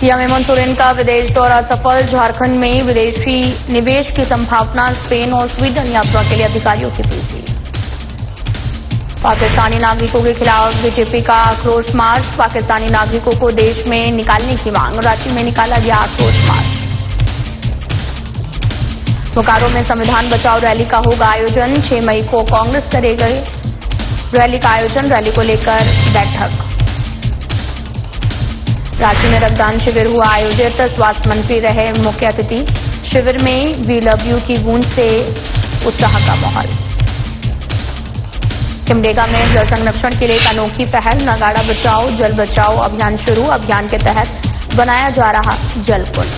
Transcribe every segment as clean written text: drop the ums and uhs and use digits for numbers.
CM Hemant Soren का विदेश दौरा सफल। झारखंड में विदेशी निवेश की संभावना। स्पेन और स्वीडन यात्रा के लिए अधिकारियों की पूछी। पाकिस्तानी नागरिकों के खिलाफ बीजेपी का आक्रोश मार्च। पाकिस्तानी नागरिकों को देश में निकालने की मांग। रांची में निकाला गया आक्रोश मार्च। बोकारो में संविधान बचाओ रैली का होगा आयोजन। 6 मई को कांग्रेस करेगी रैली का आयोजन। रैली को लेकर बैठक। रांची में रक्तदान शिविर हुआ आयोजित। स्वास्थ्य मंत्री रहे मुख्य अतिथि। शिविर में वी लव यू की गूंज से उत्साह का माहौल। सिमडेगा में जल संरक्षण के लिए एक अनोखी पहल। नगाड़ा बचाओ जल बचाओ अभियान शुरू। अभियान के तहत बनाया जा रहा जल पुल।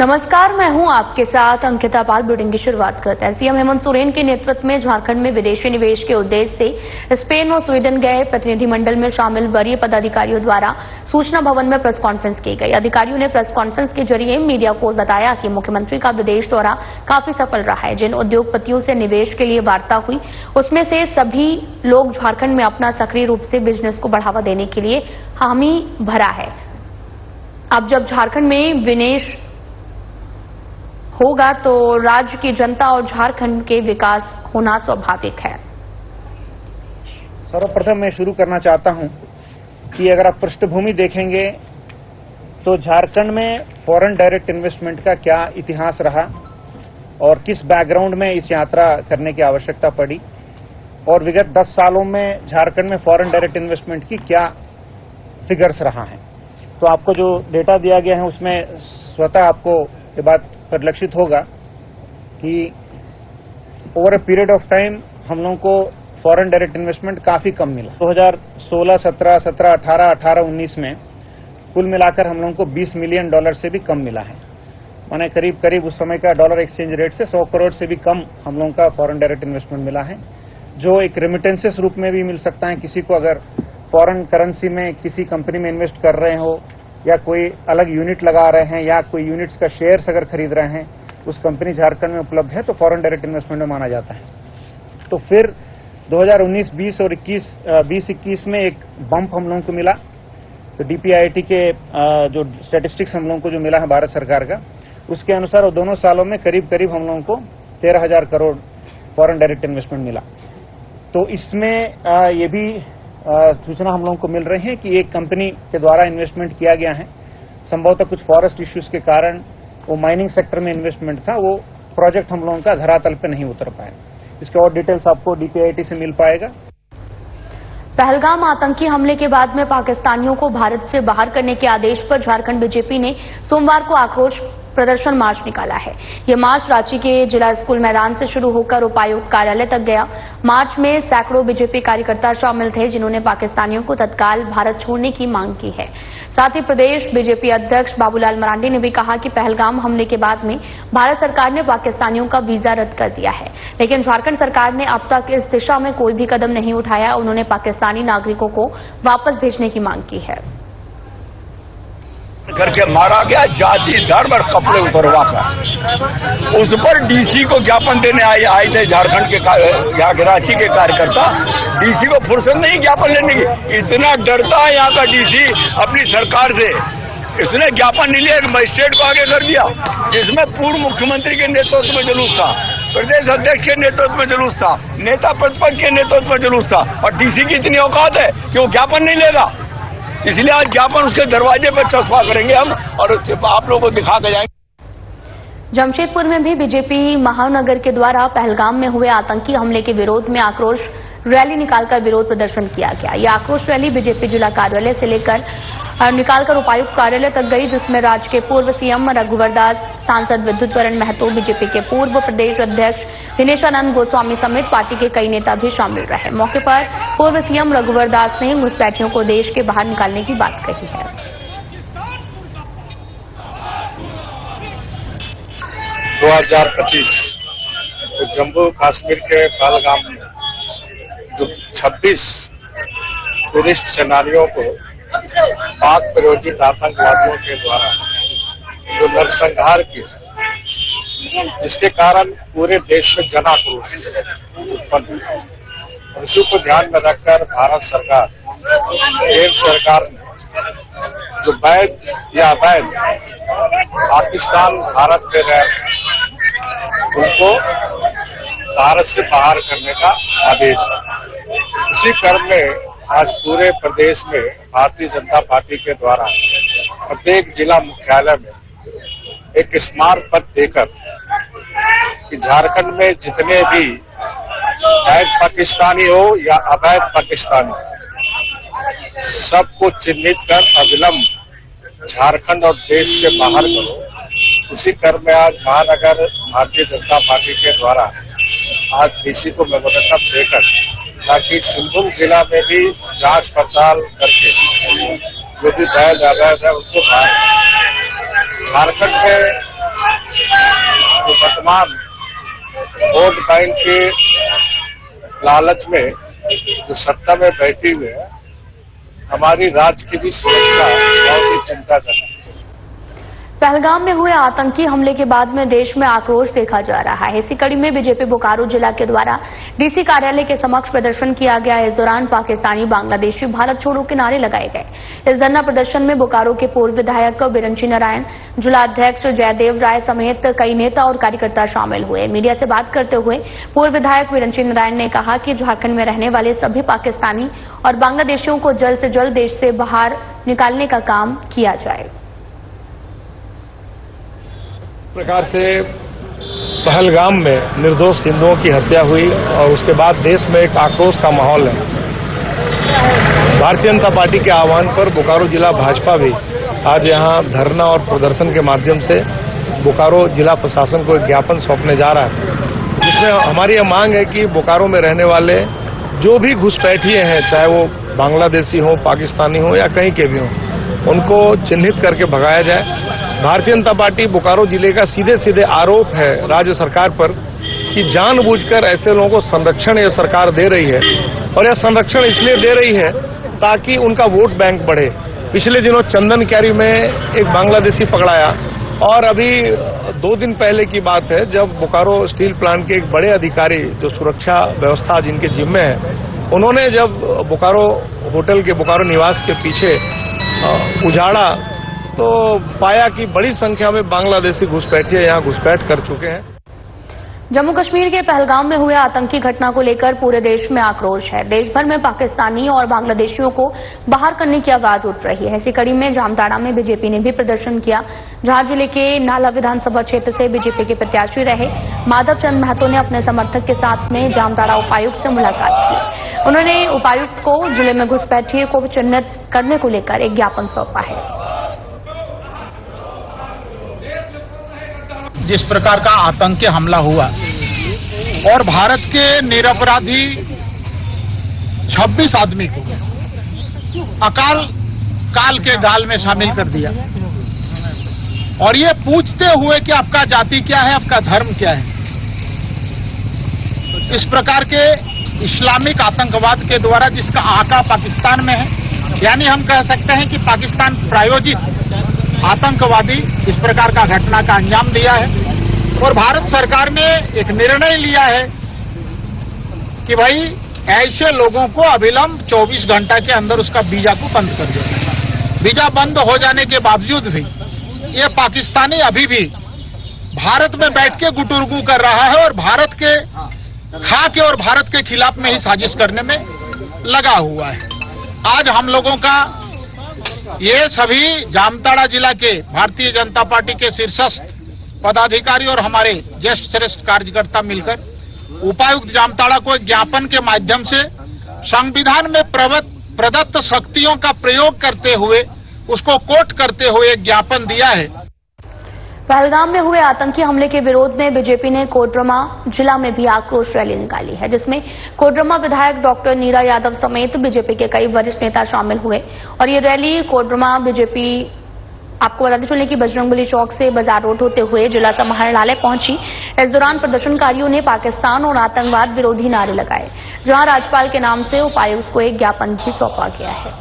नमस्कार, मैं हूं आपके साथ अंकिता पाल। बुलेटिन की शुरुआत करते हैं। सीएम हेमंत सोरेन के नेतृत्व में झारखंड में विदेशी निवेश के उद्देश्य से स्पेन और स्वीडन गए प्रतिनिधिमंडल में शामिल वरीय पदाधिकारियों द्वारा सूचना भवन में प्रेस कॉन्फ्रेंस की गई। अधिकारियों ने प्रेस कॉन्फ्रेंस के जरिए मीडिया को बताया कि मुख्यमंत्री का विदेश दौरा काफी सफल रहा है। जिन उद्योगपतियों से निवेश के लिए वार्ता हुई उसमें से सभी लोग झारखंड में अपना सक्रिय रूप से बिजनेस को बढ़ावा देने के लिए हामी भरा है। अब जब झारखंड में विनिवेश होगा तो राज्य की जनता और झारखंड के विकास होना स्वाभाविक है। सर्वप्रथम मैं शुरू करना चाहता हूं कि अगर आप पृष्ठभूमि देखेंगे तो झारखंड में फॉरेन डायरेक्ट इन्वेस्टमेंट का क्या इतिहास रहा और किस बैकग्राउंड में इस यात्रा करने की आवश्यकता पड़ी और विगत 10 सालों में झारखंड में फॉरेन डायरेक्ट इन्वेस्टमेंट की क्या फिगर्स रहा है। तो आपको जो डेटा दिया गया है उसमें स्वतः आपको ये बात परिलक्षित होगा कि over a period of time हम लोगों को फॉरेन डायरेक्ट इन्वेस्टमेंट काफी कम मिला। 2016, 17, 18, 19 में कुल मिलाकर हम लोगों को $20 मिलियन से भी कम मिला है। माने करीब करीब उस समय का डॉलर एक्सचेंज रेट से 100 करोड़ से भी कम हम लोगों का फॉरेन डायरेक्ट इन्वेस्टमेंट मिला है, जो एक रेमिटेंसेस रूप में भी मिल सकता है। किसी को अगर फॉरेन करेंसी में किसी कंपनी में इन्वेस्ट कर रहे हो या कोई अलग यूनिट लगा रहे हैं या कोई यूनिट्स का शेयर्स अगर खरीद रहे हैं, उस कंपनी झारखंड में उपलब्ध है तो फॉरेन डायरेक्ट इन्वेस्टमेंट में माना जाता है। तो फिर 2019, 20 और 20-21 में एक बम्प हम लोगों को मिला। तो डीपीआईटी के जो स्टैटिस्टिक्स हम लोगों को जो मिला है भारत सरकार का, उसके अनुसार वो दोनों सालों में करीब करीब हम लोगों को 13,000 करोड़ फॉरेन डायरेक्ट इन्वेस्टमेंट मिला। तो इसमें ये भी सूचना हम लोगों को मिल रही है कि एक कंपनी के द्वारा इन्वेस्टमेंट किया गया है। संभवतः कुछ फॉरेस्ट इश्यूज के कारण वो माइनिंग सेक्टर में इन्वेस्टमेंट था, वो प्रोजेक्ट हम लोगों का धरातल पे नहीं उतर पाया। इसके और डिटेल्स आपको डीपीआईटी से मिल पाएगा। पहलगाम आतंकी हमले के बाद में पाकिस्तानियों को भारत से बाहर करने के आदेश पर झारखंड बीजेपी ने सोमवार को आक्रोश प्रदर्शन मार्च निकाला है। यह मार्च रांची के जिला स्कूल मैदान से शुरू होकर उपायुक्त कार्यालय तक गया। मार्च में सैकड़ों बीजेपी कार्यकर्ता शामिल थे जिन्होंने पाकिस्तानियों को तत्काल भारत छोड़ने की मांग की है। साथ ही प्रदेश बीजेपी अध्यक्ष बाबूलाल मरांडी ने भी कहा कि पहलगाम हमले के बाद में भारत सरकार ने पाकिस्तानियों का वीजा रद्द कर दिया है, लेकिन झारखंड सरकार ने अब तक इस दिशा में कोई भी कदम नहीं उठाया। उन्होंने पाकिस्तानी नागरिकों को वापस भेजने की मांग की है। करके मारा गया, जाति धर्म और कपड़े उतरवा कर उस पर डीसी को ज्ञापन देने आए थे झारखंड के यहाँ के रांची के कार्यकर्ता। डीसी को फुर्सत नहीं ज्ञापन लेने की, इतना डरता है यहाँ का डीसी अपनी सरकार से। इसने ज्ञापन नहीं लिया, एक मजिस्ट्रेट को आगे कर दिया जिसमें पूर्व मुख्यमंत्री के नेतृत्व में जुलूस था, प्रदेश अध्यक्ष के नेतृत्व में जुलूस था, नेता प्रतिपक्ष के नेतृत्व में जुलूस था, और डीसी की इतनी औकात है कि वो ज्ञापन नहीं लेगा। इसलिए आज ज्ञापन उसके दरवाजे पर चस्पा करेंगे हम और आप लोगों को दिखा के जाएंगे। जमशेदपुर में भी बीजेपी महानगर के द्वारा पहलगाम में हुए आतंकी हमले के विरोध में आक्रोश रैली निकालकर विरोध प्रदर्शन किया गया। यह आक्रोश रैली बीजेपी जिला कार्यालय से निकालकर उपायुक्त कार्यालय तक गई, जिसमें राज्य के पूर्व सीएम रघुवर दास, सांसद विद्युत वरण महतो, बीजेपी के पूर्व प्रदेश अध्यक्ष दिनेशानंद गोस्वामी समेत पार्टी के कई नेता भी शामिल रहे। मौके पर पूर्व सीएम रघुवर दास ने घुसपैठियों को देश के बाहर निकालने की बात कही है। 2025 तो जम्मू कश्मीर के पहलगाम में जो 26 टूरिस्ट सेनानियों को पाक प्रायोजित आतंकवादियों के द्वारा जो नरसंहार किया, जिसके कारण पूरे देश में जन आक्रोश उत्पन्न हुई और इसी को ध्यान में रखकर भारत सरकार, केंद्र सरकार ने जो वैध या अवैध पाकिस्तान भारत में रह उनको भारत से बाहर करने का आदेश है। इसी क्रम में आज पूरे प्रदेश में भारतीय जनता पार्टी के द्वारा प्रत्येक जिला मुख्यालय में एक स्मारक पत्र देकर कि झारखंड में जितने भी वैध पाकिस्तानी हो या अवैध पाकिस्तानी सबको चिन्हित कर अविलंब झारखंड और देश से बाहर करो। उसी क्रम में आज महानगर भारतीय जनता पार्टी के द्वारा आज डीसी को मेमोरेंडम देकर ताकि सिंहभूम जिला में भी जांच पड़ताल करके जो भी वैध अवैध है उनको बाहर। झारखंड में जो वर्तमान वोट बैंक के लालच में जो सत्ता में बैठी हुई है, हमारी राज्य की भी सुरक्षा बहुत ही चिंताजनक है। पहलगाम में हुए आतंकी हमले के बाद में देश में आक्रोश देखा जा रहा है। इसी कड़ी में बीजेपी बोकारो जिला के द्वारा डीसी कार्यालय के समक्ष प्रदर्शन किया गया। इस दौरान पाकिस्तानी, बांग्लादेशी, भारत छोड़ो के नारे लगाए गए। इस धरना प्रदर्शन में बोकारो के पूर्व विधायक बिरंची नारायण, जिलाध्यक्ष जयदेव राय समेत कई नेता और कार्यकर्ता शामिल हुए। मीडिया से बात करते हुए पूर्व विधायक बिरंची नारायण ने कहा कि झारखंड में रहने वाले सभी पाकिस्तानी और बांग्लादेशियों को जल्द से जल्द देश से बाहर निकालने का काम किया जाए। प्रकार से पहलगाम में निर्दोष हिंदुओं की हत्या हुई और उसके बाद देश में एक आक्रोश का माहौल है। भारतीय जनता पार्टी के आह्वान पर बोकारो जिला भाजपा भी आज यहां धरना और प्रदर्शन के माध्यम से बोकारो जिला प्रशासन को एक ज्ञापन सौंपने जा रहा है, जिसमें हमारी यह मांग है कि बोकारो में रहने वाले जो भी घुसपैठिए हैं, चाहे वो बांग्लादेशी हो, पाकिस्तानी हो या कहीं के भी हो, उनको चिन्हित करके भगाया जाए। भारतीय जनता पार्टी बोकारो जिले का सीधे सीधे आरोप है राज्य सरकार पर कि जानबूझकर ऐसे लोगों को संरक्षण यह सरकार दे रही है और यह संरक्षण इसलिए दे रही है ताकि उनका वोट बैंक बढ़े। पिछले दिनों चंदन क्यारी में एक बांग्लादेशी पकड़ाया और अभी 2 दिन पहले की बात है जब बोकारो स्टील प्लांट के एक बड़े अधिकारी जो सुरक्षा व्यवस्था जिनके जिम्मे है, उन्होंने जब बोकारो होटल के बोकारो निवास के पीछे उजाड़ा तो पाया कि बड़ी संख्या में बांग्लादेशी घुसपैठिए यहां घुसपैठ कर चुके हैं। जम्मू कश्मीर के पहलगाम में हुए आतंकी घटना को लेकर पूरे देश में आक्रोश है। देश भर में पाकिस्तानी और बांग्लादेशियों को बाहर करने की आवाज उठ रही है। इसी कड़ी में जामताड़ा में बीजेपी ने भी प्रदर्शन किया, जहां जिले के नाला विधानसभा क्षेत्र से बीजेपी के प्रत्याशी रहे माधव चंद महतो ने अपने समर्थक के साथ में जामताड़ा उपायुक्त से मुलाकात की। उन्होंने उपायुक्त को जिले में घुसपैठिए को चिन्हित करने को लेकर एक ज्ञापन सौंपा है। जिस प्रकार का आतंकी हमला हुआ और भारत के निरपराधी 26 आदमी को अकाल काल के गाल में शामिल कर दिया और ये पूछते हुए कि आपका जाति क्या है, आपका धर्म क्या है। इस प्रकार के इस्लामिक आतंकवाद के द्वारा जिसका आका पाकिस्तान में है, यानी हम कह सकते हैं कि पाकिस्तान प्रायोजित आतंकवादी इस प्रकार का घटना का अंजाम दिया है और भारत सरकार ने एक निर्णय लिया है कि भाई ऐसे लोगों को अविलंब 24 घंटा के अंदर उसका वीजा को बंद कर दिया। वीजा बंद हो जाने के बावजूद भी ये पाकिस्तानी अभी भी भारत में बैठ के गुटुरगू कर रहा है और भारत के खा के और भारत के खिलाफ में ही साजिश करने में लगा हुआ है। आज हम लोगों का ये सभी जामताड़ा जिला के भारतीय जनता पार्टी के शीर्षस्थ पदाधिकारी और हमारे ज्येष्ठ श्रेष्ठ कार्यकर्ता मिलकर उपायुक्त जामताड़ा को एक ज्ञापन के माध्यम से संविधान में प्रदत्त शक्तियों का प्रयोग करते हुए उसको कोट करते हुए एक ज्ञापन दिया है। पहलगाम में हुए आतंकी हमले के विरोध में बीजेपी ने कोडरमा जिला में भी आक्रोश रैली निकाली है, जिसमें कोडरमा विधायक डॉक्टर नीरा यादव समेत बीजेपी के कई वरिष्ठ नेता शामिल हुए और ये रैली कोडरमा बीजेपी आपको बताते चलें कि बजरंगबली चौक से बाजार रोड होते हुए जिला समाहरणालय पहुंची। इस दौरान प्रदर्शनकारियों ने पाकिस्तान और आतंकवाद विरोधी नारे लगाए, जहां राज्यपाल के नाम से उपायुक्त को एक ज्ञापन भी सौंपा गया है।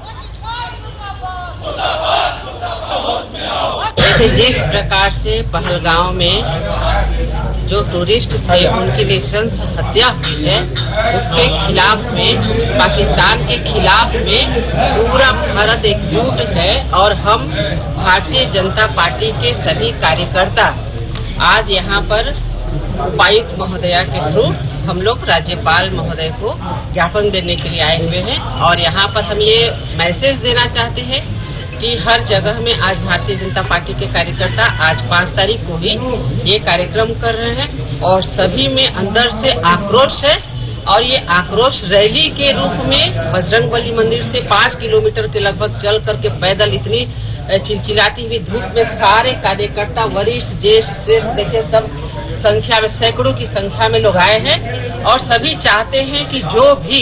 जिस प्रकार से पहलगांव में जो टूरिस्ट थे उनकी नृशंस हत्या हुई है, उसके खिलाफ में, पाकिस्तान के खिलाफ में पूरा भारत एकजुट है। और हम भारतीय जनता पार्टी के सभी कार्यकर्ता आज यहाँ पर उपायुक्त महोदया के थ्रू हम लोग राज्यपाल महोदय को ज्ञापन देने के लिए आए हुए हैं। और यहाँ पर हम ये मैसेज देना चाहते हैं कि हर जगह में आज भारतीय जनता पार्टी के कार्यकर्ता आज 5 तारीख को ही ये कार्यक्रम कर रहे हैं और सभी में अंदर से आक्रोश है। और ये आक्रोश रैली के रूप में बजरंगबली मंदिर से 5 किलोमीटर के लगभग चल करके पैदल इतनी चिलचिलाती हुई धूप में सारे कार्यकर्ता वरिष्ठ ज्येष्ठ श्रेष्ठ देखिए सब संख्या में सैकड़ों की संख्या में लोग आए हैं। और सभी चाहते हैं कि जो भी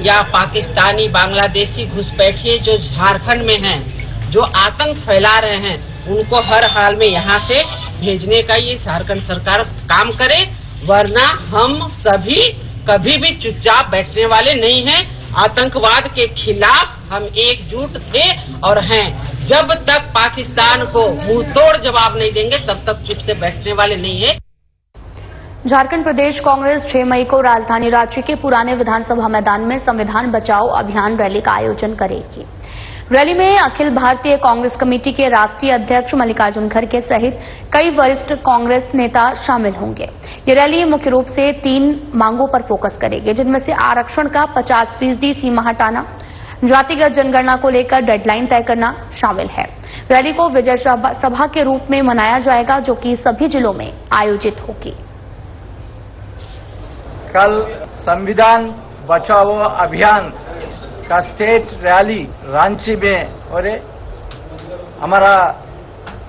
या पाकिस्तानी बांग्लादेशी घुसपैठिए जो झारखंड में हैं, जो आतंक फैला रहे हैं, उनको हर हाल में यहाँ से भेजने का ये झारखंड सरकार काम करे, वरना हम सभी कभी भी चुपचाप बैठने वाले नहीं हैं। आतंकवाद के खिलाफ हम एकजुट थे और हैं। जब तक पाकिस्तान को मुंह तोड़ जवाब नहीं देंगे तब तक चुप से बैठने वाले नहीं है। झारखंड प्रदेश कांग्रेस 6 मई को राजधानी रांची के पुराने विधानसभा मैदान में संविधान बचाओ अभियान रैली का आयोजन करेगी। रैली में अखिल भारतीय कांग्रेस कमेटी के राष्ट्रीय अध्यक्ष मल्लिकार्जुन खड़गे सहित कई वरिष्ठ कांग्रेस नेता शामिल होंगे। ये रैली मुख्य रूप से 3 मांगों पर फोकस करेगी, जिनमें से आरक्षण का 50% सीमा हटाना, जातिगत जनगणना को लेकर डेडलाइन तय करना शामिल है। रैली को विजय सभा के रूप में मनाया जाएगा, जो कि सभी जिलों में आयोजित होगी। कल संविधान बचाओ अभियान का स्टेट रैली रांची में हो रहे। हमारा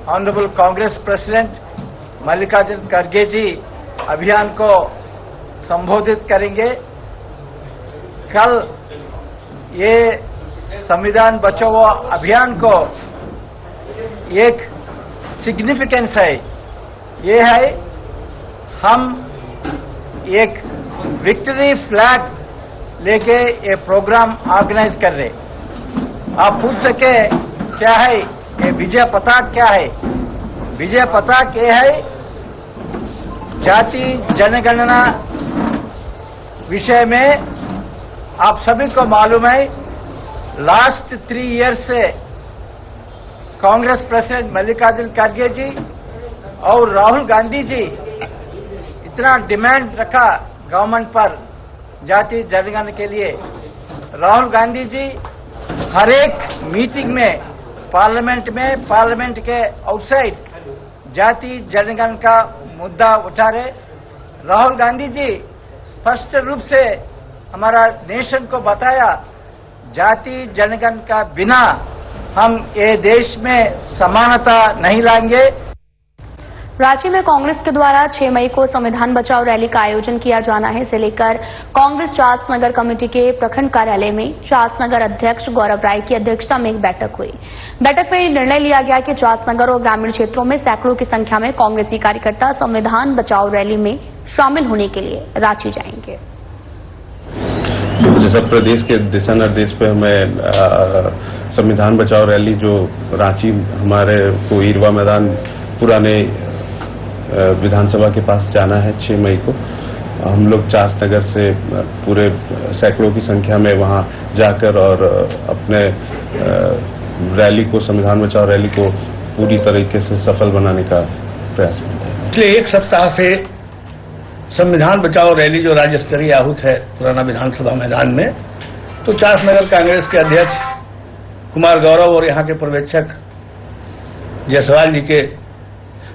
ऑनरेबल कांग्रेस प्रेसिडेंट मल्लिकार्जुन खड़गे जी अभियान को संबोधित करेंगे। कल ये संविधान बचाओ अभियान को एक सिग्निफिकेंस है, ये है हम एक विक्ट्री फ्लैग लेके ये प्रोग्राम ऑर्गेनाइज कर रहे। आप पूछ सके क्या है ये विजय पताक क्या है? विजय पताक ये है जाति जनगणना विषय में। आप सभी को मालूम है लास्ट 3 इयर्स से कांग्रेस प्रेसिडेंट मल्लिकार्जुन खड़गे जी और राहुल गांधी जी इतना डिमांड रखा गवर्नमेंट पर जाति जनगणना के लिए। राहुल गांधी जी हर एक मीटिंग में पार्लियामेंट के आउटसाइड जाति जनगणना का मुद्दा उठा रहे। राहुल गांधी जी स्पष्ट रूप से हमारा नेशन को बताया जाति जनगणना का बिना हम ये देश में समानता नहीं लाएंगे। रांची में कांग्रेस के द्वारा 6 मई को संविधान बचाओ रैली का आयोजन किया जाना है। इसे लेकर कांग्रेस चास नगर कमेटी के प्रखंड कार्यालय में चास नगर अध्यक्ष गौरव राय की अध्यक्षता में एक बैठक हुई। बैठक में निर्णय लिया गया कि चास नगर और ग्रामीण क्षेत्रों में सैकड़ों की संख्या में कांग्रेसी कार्यकर्ता संविधान बचाओ रैली में शामिल होने के लिए रांची जाएंगे। जैसा प्रदेश के दिशा निर्देश पे हमें संविधान बचाओ रैली जो रांची हमारे को ईरवा मैदान पुराने विधानसभा के पास जाना है 6 मई को। हम लोग चास नगर से पूरे सैकड़ों की संख्या में वहां जाकर और अपने रैली को संविधान बचाओ रैली को पूरी तरीके से सफल बनाने का प्रयास करते हैं। पिछले 1 सप्ताह से संविधान बचाओ रैली जो राज्य स्तरीय आहूत है पुराना विधानसभा मैदान में, तो चास नगर कांग्रेस के अध्यक्ष कुमार गौरव और यहाँ के पर्यवेक्षक जायसवाल जी के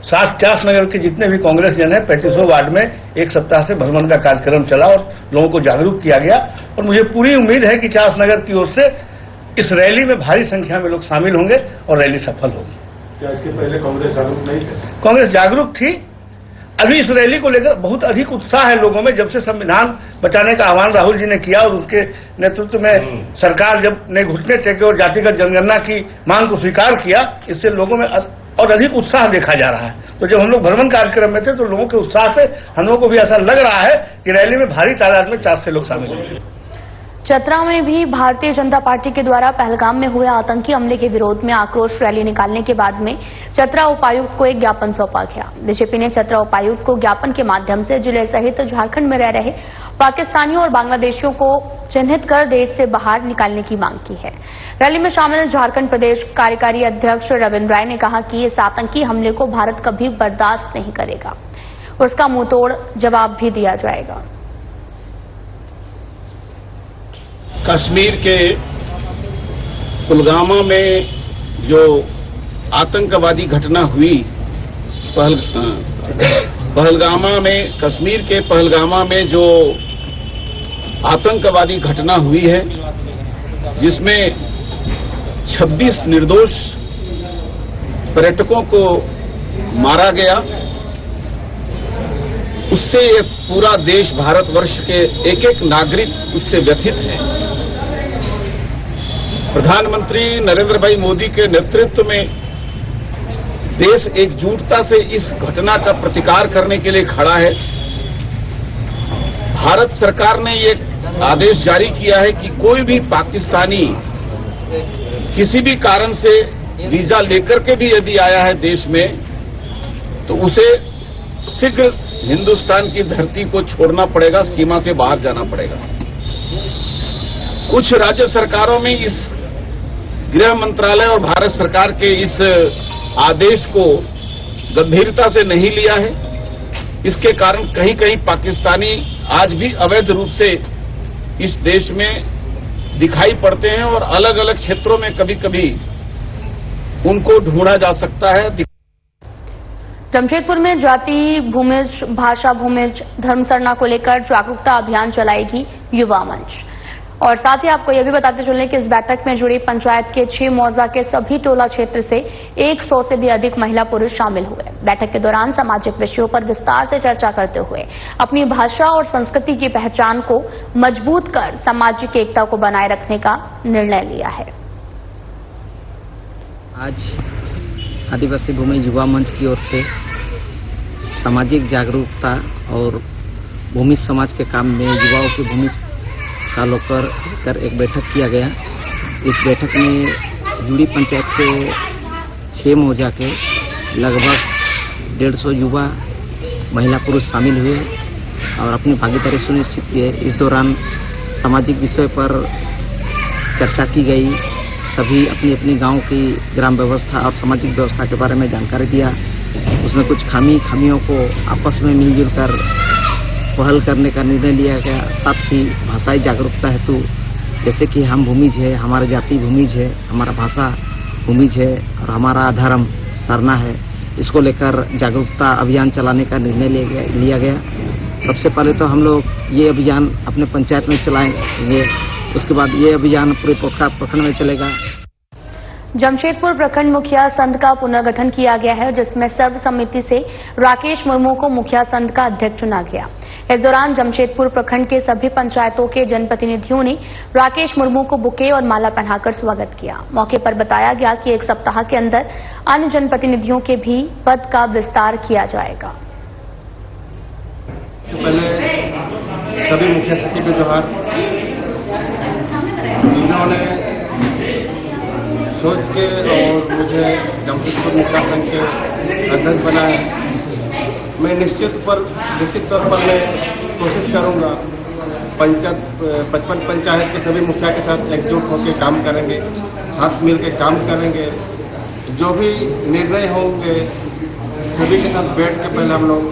साथ चास नगर के जितने भी कांग्रेस जन है 3500 वार्ड में 1 सप्ताह से भ्रमण का कार्यक्रम चला और लोगों को जागरूक किया गया। और मुझे पूरी उम्मीद है कि चास नगर की ओर से इस रैली में भारी संख्या में लोग शामिल होंगे और रैली सफल होगी। क्या इसके पहले कांग्रेस जागरूक नहीं थे? कांग्रेस जागरूक थी। अभी इस रैली को लेकर बहुत अधिक उत्साह है लोगों में। जब से संविधान बचाने का आह्वान राहुल जी ने किया और उनके नेतृत्व में सरकार जब ने घुटने टेके और जातिगत जनगणना की मांग को स्वीकार किया, इससे लोगों में और अधिक उत्साह देखा जा रहा है। तो जब हम लोग भ्रमण कार्यक्रम में थे तो लोगों के उत्साह से हम लोगों को भी ऐसा लग रहा है कि रैली में भारी तादाद में 400 लोग शामिल होंगे। चतरा में भी भारतीय जनता पार्टी के द्वारा पहलगाम में हुए आतंकी हमले के विरोध में आक्रोश रैली निकालने के बाद में चतरा उपायुक्त को एक ज्ञापन सौंपा गया। बीजेपी ने चतरा उपायुक्त को ज्ञापन के माध्यम से जिले सहित झारखंड में रह रहे पाकिस्तानियों और बांग्लादेशियों को चिन्हित कर देश से बाहर निकालने की मांग की है। रैली में शामिल झारखंड प्रदेश कार्यकारी अध्यक्ष रविंद्र राय ने कहा कि इस आतंकी हमले को भारत कभी बर्दाश्त नहीं करेगा, उसका मुंहतोड़ जवाब भी दिया जाएगा। कश्मीर के पुलवामा में जो आतंकवादी घटना हुई, पहलगामा में, कश्मीर के पहलगामा में जो आतंकवादी घटना हुई है, जिसमें 26 निर्दोष पर्यटकों को मारा गया, उससे ये पूरा देश, भारतवर्ष के एक एक नागरिक उससे व्यथित है। प्रधानमंत्री नरेंद्र भाई मोदी के नेतृत्व में देश एकजुटता से इस घटना का प्रतिकार करने के लिए खड़ा है। भारत सरकार ने ये आदेश जारी किया है कि कोई भी पाकिस्तानी किसी भी कारण से वीजा लेकर के भी यदि आया है देश में, तो उसे शीघ्र हिंदुस्तान की धरती को छोड़ना पड़ेगा, सीमा से बाहर जाना पड़ेगा। कुछ राज्य सरकारों में इस गृह मंत्रालय और भारत सरकार के इस आदेश को गंभीरता से नहीं लिया है। इसके कारण कहीं कहीं पाकिस्तानी आज भी अवैध रूप से इस देश में दिखाई पड़ते हैं और अलग अलग क्षेत्रों में कभी कभी उनको ढूंढा जा सकता है। जमशेदपुर में जाति भूमिज, भाषा भूमिज, धर्म सरना को लेकर जागरूकता अभियान चलाएगी युवा मंच। और साथ ही आपको यह भी बताते चलें कि इस बैठक में जुड़ी पंचायत के 6 मौजा के सभी टोला क्षेत्र से 100 से भी अधिक महिला पुरुष शामिल हुए। बैठक के दौरान सामाजिक विषयों पर विस्तार से चर्चा करते हुए अपनी भाषा और संस्कृति की पहचान को मजबूत कर सामाजिक एकता को बनाए रखने का निर्णय लिया है। आज आदिवासी भूमि युवा मंच की ओर से सामाजिक जागरूकता और भूमि समाज के काम में युवाओं की भूमि का लोकर कर एक बैठक किया गया। इस बैठक में जुड़ी पंचायत के 6 मौजा के लगभग 150 युवा महिला पुरुष शामिल हुए और अपनी भागीदारी सुनिश्चित किए। इस दौरान सामाजिक विषय पर चर्चा की गई। सभी अपनी अपनी गांव की ग्राम व्यवस्था और सामाजिक व्यवस्था के बारे में जानकारी दिया। उसमें कुछ खामियों को आपस में मिलजुल कर पहल करने का निर्णय लिया गया। साथ ही भाषाई जागरूकता हेतु, जैसे कि हम भूमिज है, हमारा जाति भूमिज है, हमारा भाषा भूमिज है और हमारा धर्म सरना है, इसको लेकर जागरूकता अभियान चलाने का निर्णय लिया गया। सबसे पहले तो हम लोग ये अभियान अपने पंचायत में चलाएंगे, उसके बाद ये अभियान पूरे प्रखंड में चलेगा। जमशेदपुर प्रखंड मुखिया संघ का पुनर्गठन किया गया है, जिसमें सर्वसम्मति से राकेश मुर्मू को मुखिया संघ का अध्यक्ष चुना गया। इस दौरान जमशेदपुर प्रखंड के सभी पंचायतों के जनप्रतिनिधियों ने राकेश मुर्मू को बुके और माला पहनाकर स्वागत किया। मौके पर बताया गया कि 1 सप्ताह के अंदर अन्य जनप्रतिनिधियों के भी पद का विस्तार किया जाएगा। पहले सभी मुखिया सचिव को जोहार। जिन्होंने सोच के और मुझे जमशेदपुर मुखिया संघ के अध्यक्ष बनाया, मैं निश्चित तौर पर मैं कोशिश करूंगा 55 पंचायत के सभी मुखिया के साथ एकजुट होकर काम करेंगे, साथ मिलकर काम करेंगे। जो भी निर्णय होंगे सभी के साथ बैठ के पहले हम लोग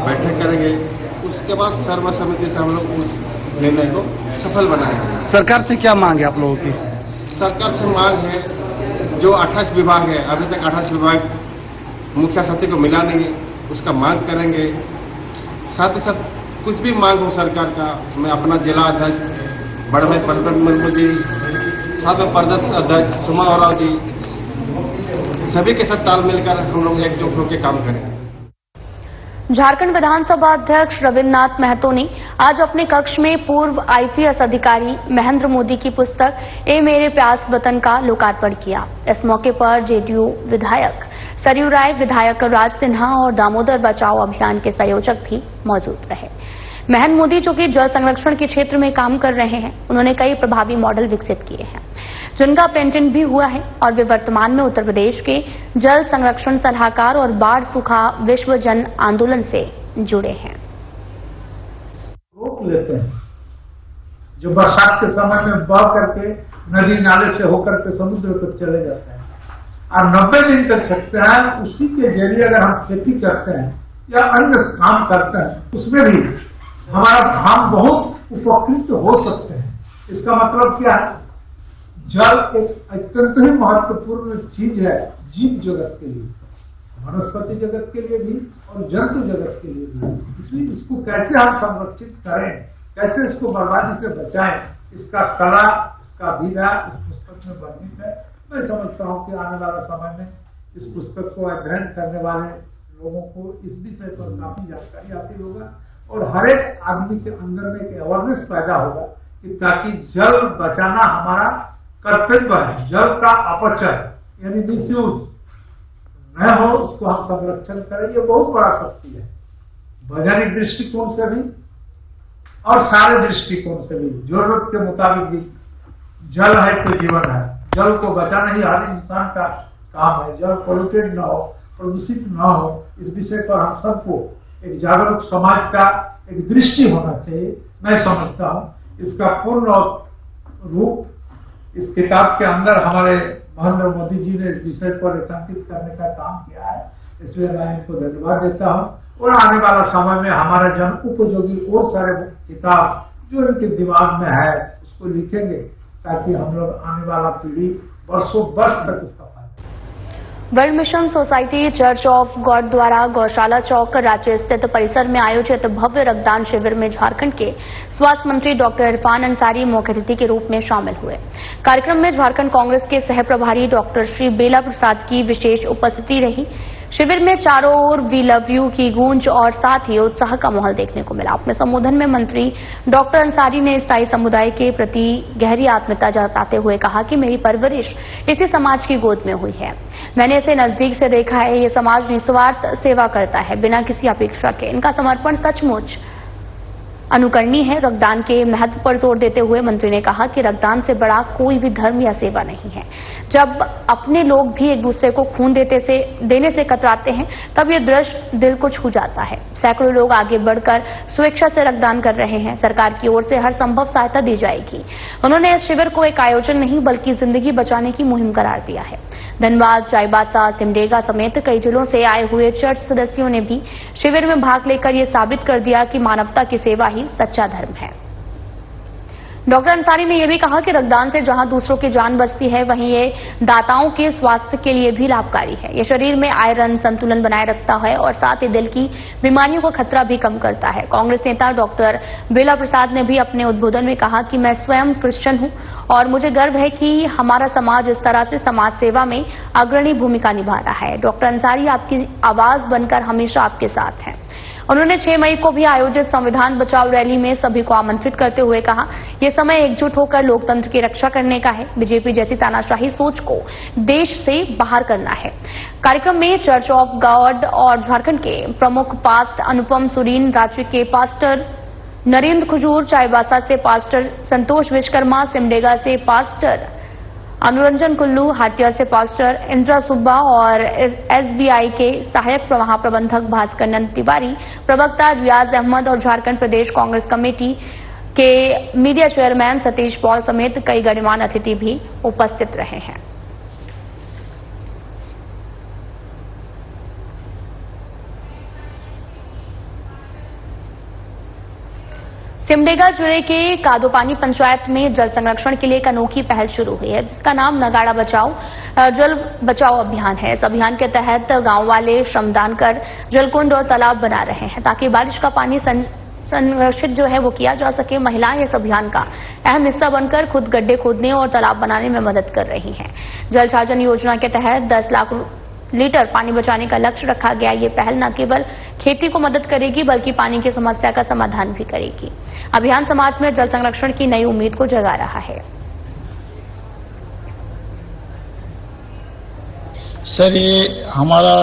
बैठक करेंगे, उसके बाद सर्वसम्मति से हम लोग उस निर्णय को सफल बनाएंगे। सरकार से क्या मांग है आप लोगों की? सरकार से मांग है, जो 28 विभाग है, अभी तक 28 विभाग मुखिया सचिव को मिला नहीं है, उसका मांग करेंगे। साथ ही साथ कुछ भी मांग हो सरकार का, मैं अपना जिला अध्यक्ष बड़े भाई परम मुर्मू जी, साथ में प्रदेश अध्यक्ष सुमा ओराव जी, सभी के साथ ताल मिलकर हम लोग एकजुट होकर काम करेंगे। झारखंड विधानसभा अध्यक्ष रविन्द्रनाथ महतो ने आज अपने कक्ष में पूर्व आईपीएस अधिकारी महेंद्र मोदी की पुस्तक ए मेरे प्यास वतन का लोकार्पण किया। इस मौके पर जेडीयू विधायक सरयू राय, विधायक राज सिन्हा और दामोदर बचाओ अभियान के संयोजक भी मौजूद रहे। महन मोदी जो कि जल संरक्षण के क्षेत्र में काम कर रहे हैं, उन्होंने कई प्रभावी मॉडल विकसित किए हैं जिनका पेटेंट भी हुआ है और वे वर्तमान में उत्तर प्रदेश के जल संरक्षण सलाहकार और बाढ़ सूखा विश्व जन आंदोलन से जुड़े हैं। रोक लेते हैं जो बरसात के समय में बह करके नदी नाले से होकर के समुद्र तक चले जाते हैं और 90 दिन तक रखते हैं। उसी के जरिए अगर हम खेती करते हैं या अन्य काम करते हैं उसमें भी हम बहुत उपकृत हो सकते हैं। इसका मतलब क्या है? जल एक अत्यंत ही महत्वपूर्ण चीज है जीव जगत के लिए, वनस्पति जगत के लिए भी और जंतु जगत के लिए भी। इसलिए इसको कैसे हम संरक्षित करें, कैसे इसको बर्बादी से बचाएं, इसका कला, इसका विधा इस पुस्तक में वर्णित है। मैं समझता हूं कि आने वाला समय में इस पुस्तक को अध्ययन करने वाले लोगों को इस विषय पर काफी जानकारी हासिल होगा और हर एक आदमी के अंदर में एक अवेयरनेस पैदा होगा कि ताकि जल बचाना हमारा कर्तव्य है। जल का अपचय यानी मिसयूज न हो, उसको हम संरक्षण करें। ये बहुत बड़ा शक्ति है, वैज्ञानिक दृष्टिकोण से भी और सारे दृष्टिकोण से भी। जरूरत के मुताबिक भी जल है तो जीवन है। जल को बचाना ही हर इंसान का काम है। जल पोल्यूटेड न हो, प्रदूषित न हो, इस विषय पर हम सबको एक जागरूक समाज का एक दृष्टि होना चाहिए। मैं समझता हूं इसका पूर्ण रूप इस किताब के अंदर हमारे महेंद्र मोदी जी ने इस विषय को रेखांकित करने का काम किया है, इसलिए मैं इनको धन्यवाद देता हूं। और आने वाला समय में हमारा जन उपयोगी और सारे किताब जो इनके दिमाग में है उसको लिखेंगे ताकि हम लोग आने वाला पीढ़ी वर्षों वर्ष तक उसका world mission society church of God द्वारा गौशाला चौक रांची स्थित परिसर में आयोजित भव्य रक्तदान शिविर में झारखंड के स्वास्थ्य मंत्री डॉक्टर इरफान अंसारी मुख्य अतिथि के रूप में शामिल हुए। कार्यक्रम में झारखंड कांग्रेस के सह प्रभारी डॉक्टर श्री बेला प्रसाद की विशेष उपस्थिति रही। शिविर में चारों ओर वी लव यू की गूंज और साथ ही उत्साह का माहौल देखने को मिला। अपने संबोधन में मंत्री डॉक्टर अंसारी ने ईसाई समुदाय के प्रति गहरी आत्मीयता जताते हुए कहा कि मेरी परवरिश इसी समाज की गोद में हुई है। मैंने इसे नजदीक से देखा है। ये समाज निस्वार्थ सेवा करता है बिना किसी अपेक्षा के। इनका समर्पण सचमुच अनुकरणीय है। रक्तदान के महत्व पर जोर देते हुए मंत्री ने कहा कि रक्तदान से बड़ा कोई भी धर्म या सेवा नहीं है। जब अपने लोग भी एक दूसरे को खून देने से कतराते हैं तब ये दृश्य दिल को छू जाता है। सैकड़ों लोग आगे बढ़कर स्वेच्छा से रक्तदान कर रहे हैं। सरकार की ओर से हर संभव सहायता दी जाएगी। उन्होंने इस शिविर को एक आयोजन नहीं बल्कि जिंदगी बचाने की मुहिम करार दिया है। धनबाद, चाईबासा, सिमडेगा समेत कई जिलों से आए हुए चर्च सदस्यों ने भी शिविर में भाग लेकर ये साबित कर दिया कि मानवता की सेवा ही सच्चा धर्म है। डॉक्टर अंसारी ने यह भी कहा कि रक्तदान से जहां दूसरों की जान बचती है वहीं ये दाताओं के स्वास्थ्य के लिए भी लाभकारी है। ये शरीर में आयरन संतुलन बनाए रखता है और साथ ही दिल की बीमारियों का खतरा भी कम करता है। कांग्रेस नेता डॉक्टर बेला प्रसाद ने भी अपने उद्बोधन में कहा कि मैं स्वयं क्रिश्चियन हूं और मुझे गर्व है कि हमारा समाज इस तरह से समाज सेवा में अग्रणी भूमिका निभा रहा है। डॉक्टर अंसारी आपकी आवाज बनकर हमेशा आपके साथ हैं। उन्होंने 6 मई को भी आयोजित संविधान बचाओ रैली में सभी को आमंत्रित करते हुए कहा, ये समय एकजुट होकर लोकतंत्र की रक्षा करने का है। बीजेपी जैसी तानाशाही सोच को देश से बाहर करना है। कार्यक्रम में चर्च ऑफ गॉड और झारखंड के प्रमुख पास्ट अनुपम सुरीन, रांची के पास्टर नरेंद्र खुजूर, चाईबासा से पास्टर संतोष विश्वकर्मा, सिमडेगा से पास्टर अनुरंजन कुल्लू, हाटिया से पास्टर इंद्रा सुब्बा और एसबीआई के सहायक महाप्रबंधक भास्कर नंद तिवारी, प्रवक्ता रियाज अहमद और झारखंड प्रदेश कांग्रेस कमेटी के मीडिया चेयरमैन सतीश पॉल समेत कई गणमान्य अतिथि भी उपस्थित रहे हैं। सिमडेगा जिले के कादोपानी पंचायत में जल संरक्षण के लिए एक अनोखी पहल शुरू हुई है जिसका नाम नगाड़ा बचाओ जल बचाओ अभियान है। इस अभियान के तहत गांव वाले श्रमदान कर जलकुंड और तालाब बना रहे हैं ताकि बारिश का पानी संरक्षित जो है वो किया जा सके। महिलाएं इस अभियान का अहम हिस्सा बनकर खुद गड्ढे खोदने और तालाब बनाने में मदद कर रही हैं। जल छाजन योजना के तहत 10 लाख लीटर पानी बचाने का लक्ष्य रखा गया। ये पहल न केवल खेती को मदद करेगी बल्कि पानी की समस्या का समाधान भी करेगी। अभियान समाज में जल संरक्षण की नई उम्मीद को जगा रहा है। सर, ये हमारा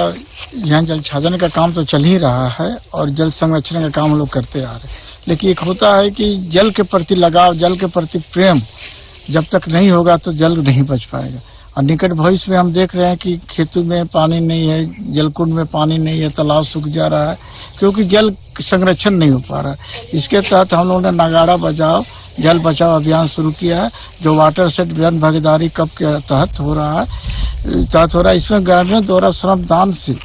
यहाँ जल छाजन का काम तो चल ही रहा है और जल संरक्षण का काम हम लोग करते आ रहे हैं, लेकिन एक होता है कि जल के प्रति लगाव, जल के प्रति प्रेम जब तक नहीं होगा तो जल नहीं बच पाएगा। और निकट भविष्य में हम देख रहे हैं कि खेतों में पानी नहीं है, जलकुंड में पानी नहीं है, तालाब सूख जा रहा है क्योंकि जल संरक्षण नहीं हो पा रहा है। इसके तहत हम लोगों ने नगाड़ा बजाओ जल बचाओ अभियान शुरू किया है, जो वाटर सेट जन भागीदारी कब के तहत हो रहा है। इसमें ग्रामीणों द्वारा श्रमदान से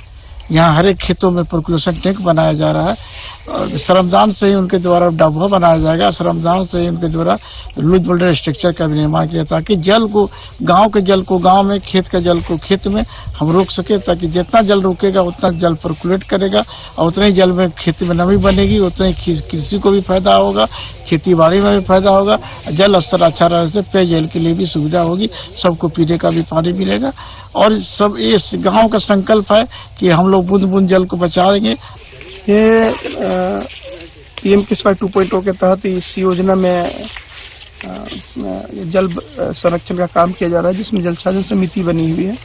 यहाँ हर एक खेतों में पर्कुलेशन टैंक बनाया जा रहा है। श्रमदान से ही उनके द्वारा डब्बा बनाया जाएगा, श्रमदान से ही उनके द्वारा लूज बोल्डर स्ट्रक्चर का भी निर्माण किया ताकि जल को, गांव के जल को गांव में, खेत का जल को खेत में हम रोक सके, ताकि जितना जल रुकेगा उतना जल पर्कुलेट करेगा और उतने ही जल में खेती में नमी बनेगी, उतने ही कृषि को भी फायदा होगा, खेती बाड़ी में भी फायदा होगा। जल स्तर अच्छा रहने से पेयजल के लिए भी सुविधा होगी, सबको पीने का भी पानी मिलेगा। और सब इस गांव का संकल्प है कि हम लोग बूंद बूंद जल को बचाएंगे। ये पीएम किसान 2.0 के तहत इस योजना में जल संरक्षण का काम किया जा रहा है, जिसमें जल साधन समिति बनी हुई है।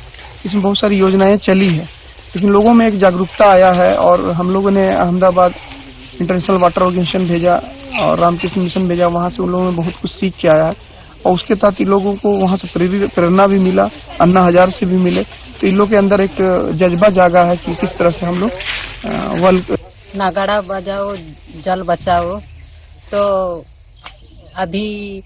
इसमें बहुत सारी योजनाएं चली है, लेकिन लोगों में एक जागरूकता आया है और हम लोगों ने अहमदाबाद इंटरनेशनल वाटर ऑर्गेनाइजेशन भेजा और रामकृष्ण मिशन भेजा, वहां से उन लोगों ने बहुत कुछ सीख के आया है और उसके तहत इन लोगों को वहां से प्रेरणा भी मिला, अन्ना हजारे से भी मिले। तो इन लोगों के अंदर एक जज्बा जागा है कि किस तरह से हम लोग नगाड़ा बजाओ जल बचाओ। तो अभी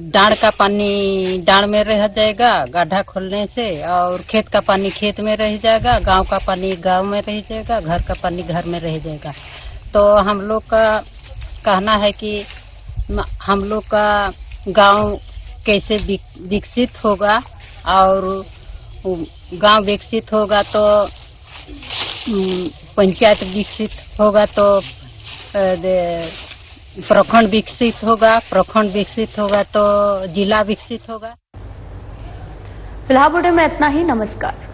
डांड का पानी डांड में रह जाएगा गड्ढा खोलने से, और खेत का पानी खेत में रह जाएगा, गांव का पानी गांव में रह जाएगा, घर का पानी घर में रह जाएगा। तो हम लोग का कहना है कि हम लोग का गांव कैसे विकसित होगा, और गांव विकसित होगा तो पंचायत विकसित होगा, तो प्रखंड विकसित होगा, प्रखंड विकसित होगा तो जिला विकसित होगा। फिलहाल बुलेटिन में इतना ही। नमस्कार।